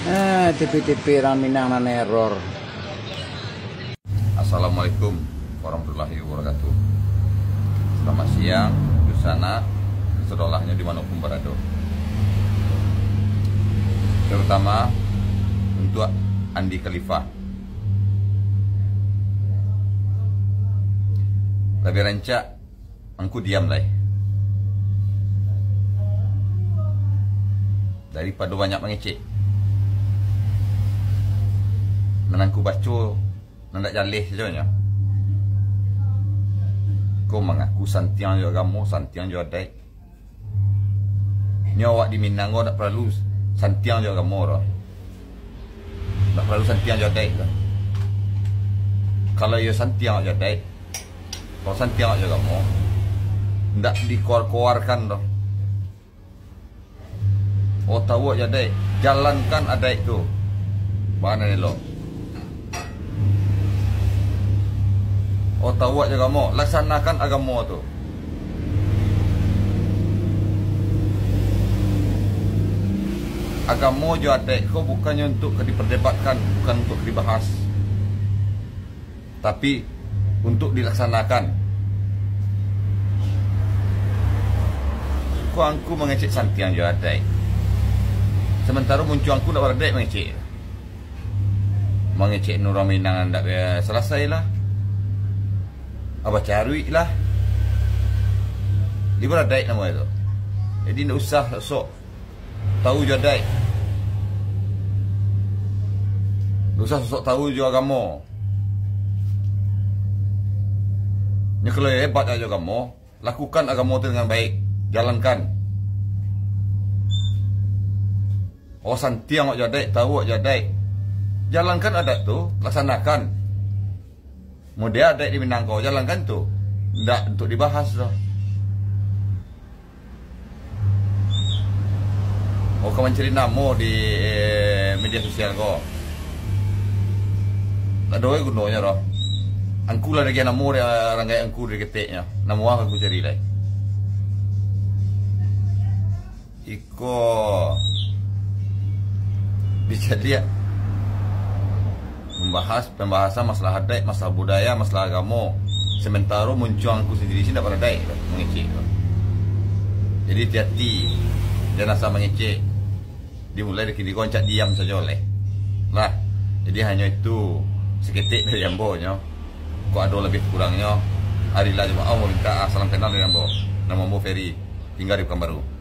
TV-TV Raminang nan error. Assalamualaikum warahmatullahi wabarakatuh. Selamat siang di sana, sedolahnya dimanapun berada. Terutama untuk Andi Khalifah. Lebih rancak, angku diam lah. Daripada banyak mengecek. Menangku baca nandak jalih saja. Kau mengaku santiang jo agama, santiang jo adat. Ni awak di Minang tak perlu santiang jo agama dah. Tak perlu santiang jo adat dah. Kalau ia santiang jo adat, kalau santiang jo agama, ndak dikeluarkan dah. Oh tahu aja adat, jalankan adat tu. Mana ni lo? Oh tahu aja agama, laksanakan agama tu. Agama je adat kau bukannya untuk diperdebatkan, bukan untuk dibahas, tapi untuk dilaksanakan. Kau angku mengecek santiang je adat. Sementara muncul angku nak beradat mengecek. Mengecek Nurul Minang tak selesai lah. Abah cari lah. Dia beradat nama itu. Jadi tak usah sok tahu je adat. Tak usah sok tahu je agama. Ni kalau hebat aja agama, lakukan agama itu dengan baik. Jalankan. Oh santiang aja adat, tahu aja adat. Jalankan adat tu, laksanakan. Mudah adat di Minang kau jalankan tu. Tak untuk dibahas dah. Oh kau mencari nama di media sosial kau. Tak ada gunanya dah. Angku lah lagi nama dia rangai angku di ketiknya. Nama aku cari lah. Iko bisa lihat membahas pembahasan masalah adat, masalah budaya, masalah agama. Sementara muncul aku sendiri sini tak pada adat mengecek. Jadi hati-hati, jangan asal mengecek. Dimulai dari kini kau cak diam saja oleh. Lah, jadi hanya itu seketik dari ambonya. Kau ada lebih kurangnya. Harilah jemaah mau minta salam kenal dari ambo. Nama ambo Ferry, tinggal di Pekanbaru.